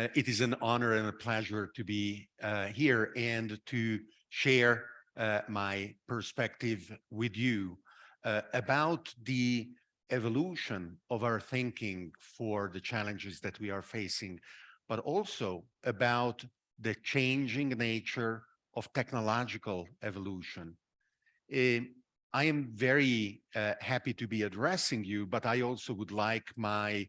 It is an honor and a pleasure to be here and to share my perspective with you about the evolution of our thinking for the challenges that we are facing, but also about the changing nature of technological evolution. Eh, I am very happy to be addressing you, but I also would like my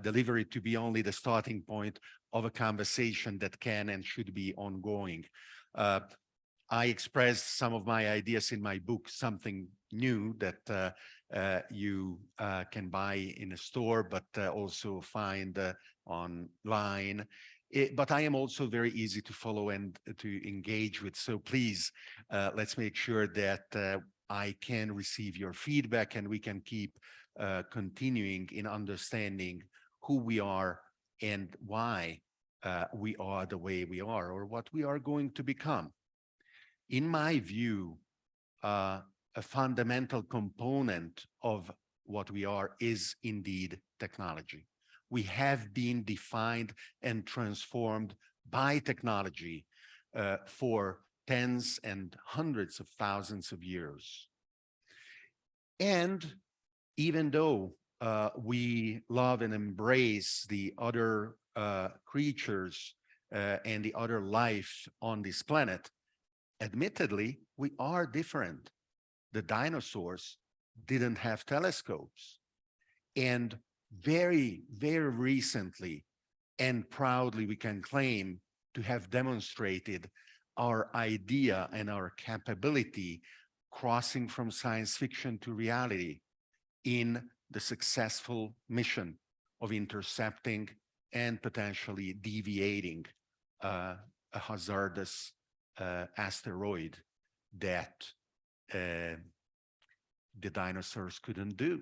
delivery to be only the starting point of a conversation that can and should be ongoing. Uh, I expressed some of my ideas in my book, Something New, that you can buy in a store, but also find online. But I am also very easy to follow and to engage with. So please, let's make sure that I can receive your feedback and we can keep continuing in understanding who we are and why we are the way we are or what we are going to become. In my view, a fundamental component of what we are is indeed technology. We have been defined and transformed by technology for tens and hundreds of thousands of years. And even though we love and embrace the other creatures and the other life on this planet, admittedly, we are different. The dinosaurs didn't have telescopes. And very, very recently and proudly, we can claim to have demonstrated our idea and our capability crossing from science fiction to reality in the successful mission of intercepting and potentially deviating a hazardous asteroid that the dinosaurs couldn't do.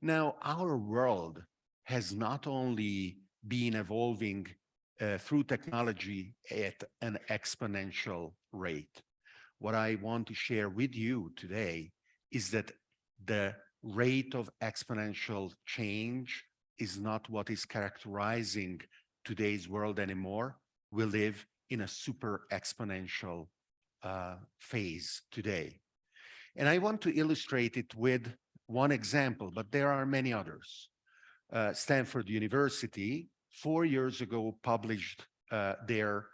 Now, our world has not only been evolving through technology at an exponential rate. What I want to share with you today is that the rate of exponential change is not what is characterizing today's world anymore. We live in a super exponential phase today. And I want to illustrate it with one example, but there are many others. Stanford University 4 years ago published their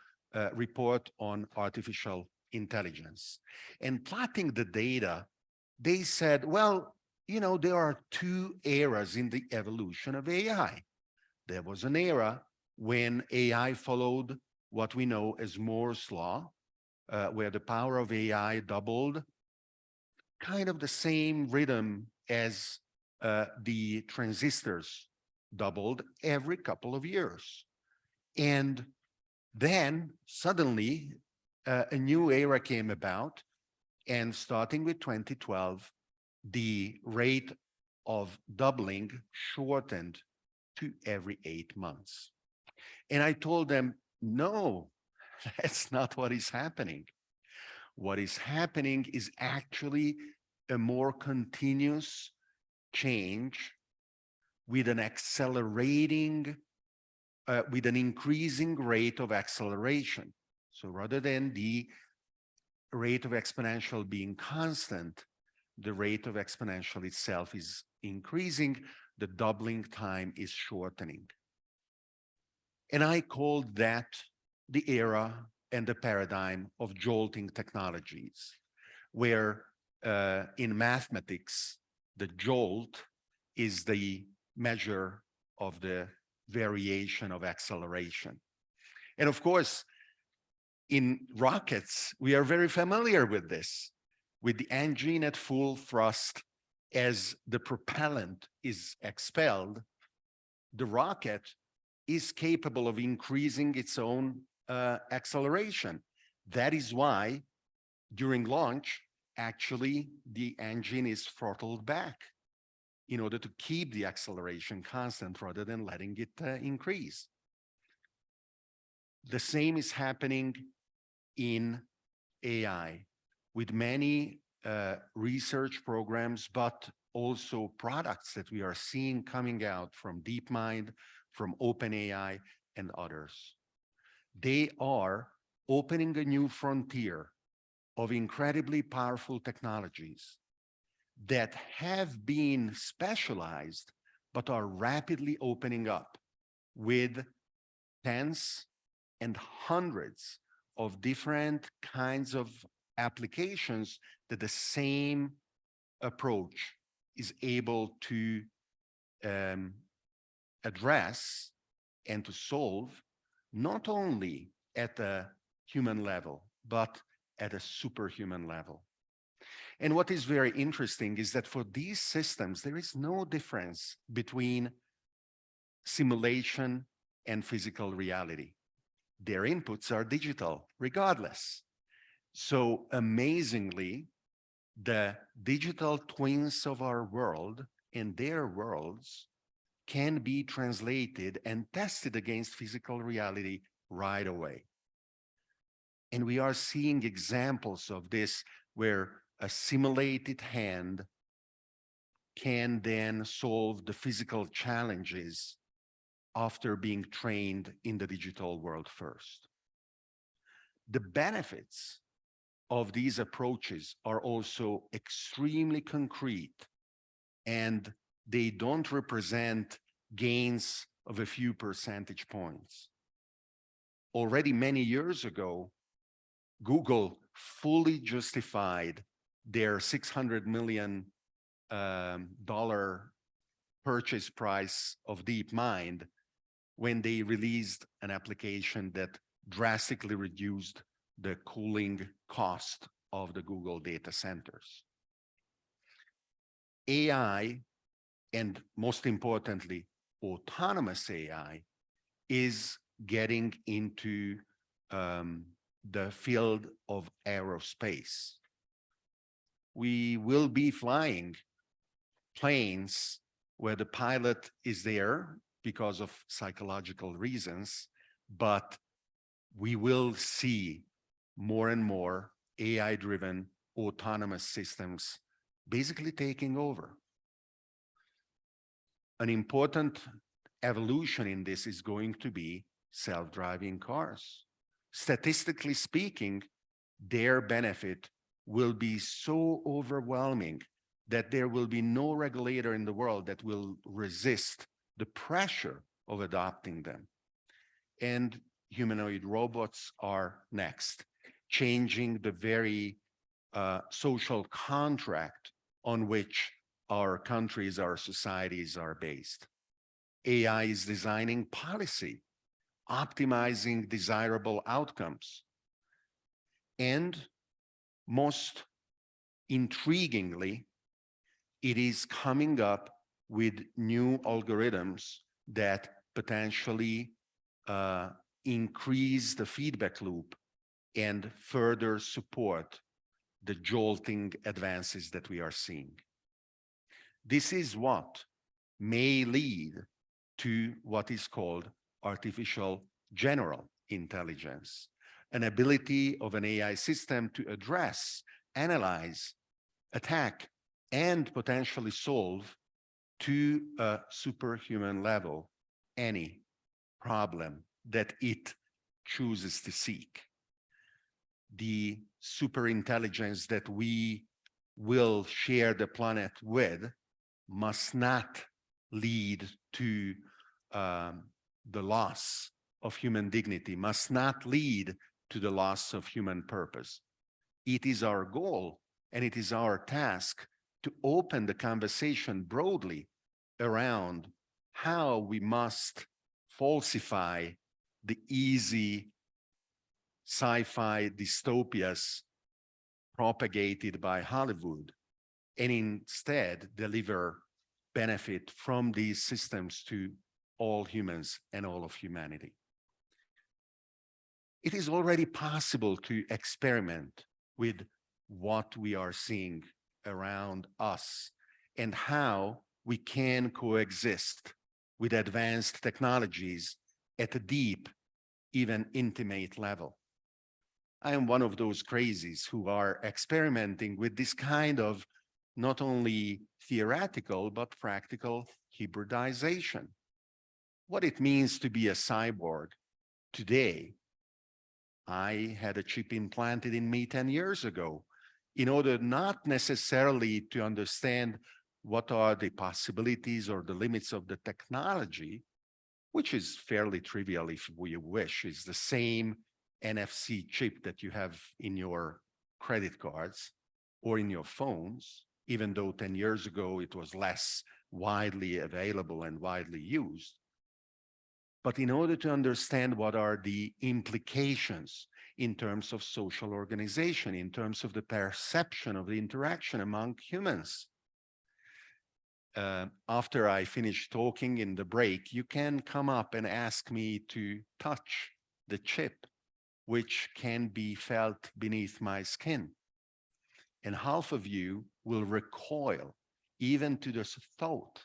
report on artificial intelligence. And plotting the data, they said, well, you know, there are two eras in the evolution of AI. There was an era when AI followed what we know as Moore's law, where the power of AI doubled, kind of the same rhythm as the transistors doubled every couple of years. And then suddenly a new era came about, and starting with 2012, the rate of doubling shortened to every 8 months. And I told them, no, that's not what is happening. What is happening is actually a more continuous change with an accelerating, with an increasing rate of acceleration. So rather than the rate of exponential being constant, the rate of exponential itself is increasing, the doubling time is shortening. And I called that the era and the paradigm of jolting technologies, where in mathematics, the jolt is the measure of the variation of acceleration. And of course, in rockets, we are very familiar with this, with the engine at full thrust. As the propellant is expelled, the rocket is capable of increasing its own acceleration. That is why during launch, actually, the engine is throttled back in order to keep the acceleration constant rather than letting it increase. The same is happening in AI with many research programs, but also products that we are seeing coming out from DeepMind, from OpenAI, and others. They are opening a new frontier of incredibly powerful technologies that have been specialized but are rapidly opening up with tens and hundreds of different kinds of applications that the same approach is able to um, address and to solve, not only at a human level, but at a superhuman level. And what is very interesting is that for these systems, there is no difference between simulation and physical reality. Their inputs are digital, regardless. So amazingly, the digital twins of our world and their worlds can be translated and tested against physical reality right away. And we are seeing examples of this where a simulated hand can then solve the physical challenges after being trained in the digital world first. The benefits of these approaches are also extremely concrete, and they don't represent gains of a few percentage points. Already many years ago, Google fully justified their $600 million purchase price of DeepMind when they released an application that drastically reduced the cooling cost of the Google data centers. AI, and most importantly, autonomous AI, is getting into the field of aerospace. We will be flying planes where the pilot is there because of psychological reasons, but we will see more and more AI-driven autonomous systems basically taking over. An important evolution in this is going to be self-driving cars. Statistically speaking, their benefit will be so overwhelming that there will be no regulator in the world that will resist the pressure of adopting them. And humanoid robots are next, changing the very social contract on which our countries, our societies are based. AI is designing policy, optimizing desirable outcomes. And most intriguingly, it is coming up with new algorithms that potentially increase the feedback loop and further support the jolting advances that we are seeing. This is what may lead to what is called artificial general intelligence, an ability of an AI system to address, analyze, attack, and potentially solve to a superhuman level any problem that it chooses to seek. The superintelligence that we will share the planet with must not lead to the loss of human dignity, must not lead to the loss of human purpose. It is our goal and it is our task to open the conversation broadly around how we must falsify the easy sci-fi dystopias propagated by Hollywood and instead deliver benefit from these systems to all humans and all of humanity. It is already possible to experiment with what we are seeing around us and how we can coexist with advanced technologies at a deep, even intimate level. I am one of those crazies who are experimenting with this kind of not only theoretical, but practical hybridization. what it means to be a cyborg today. I had a chip implanted in me 10 years ago in order not necessarily to understand what are the possibilities or the limits of the technology, which is fairly trivial if we wish. It's the same NFC chip that you have in your credit cards or in your phones, even though 10 years ago it was less widely available and widely used. But in order to understand what are the implications in terms of social organization, in terms of the perception of the interaction among humans, after I finish talking in the break, you can come up and ask me to touch the chip, which can be felt beneath my skin. And half of you will recoil even to this thought.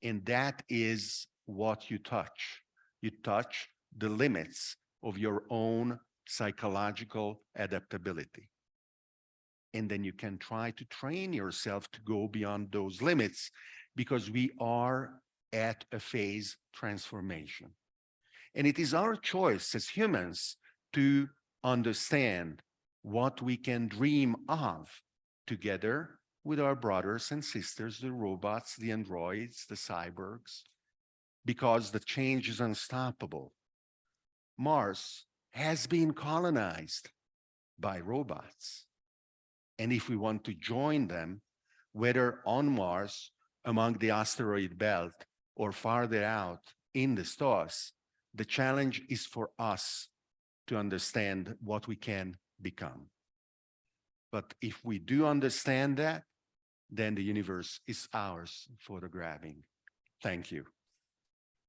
And that is what you touch. You touch the limits of your own psychological adaptability. And then you can try to train yourself to go beyond those limits, because we are at a phase transformation. And it is our choice as humans to understand what we can dream of together with our brothers and sisters, the robots, the androids, the cyborgs, because the change is unstoppable. Mars has been colonized by robots. And if we want to join them, whether on Mars, among the asteroid belt, or farther out in the stars, the challenge is for us to understand what we can become. But if we do understand that, then the universe is ours for the grabbing. Thank you.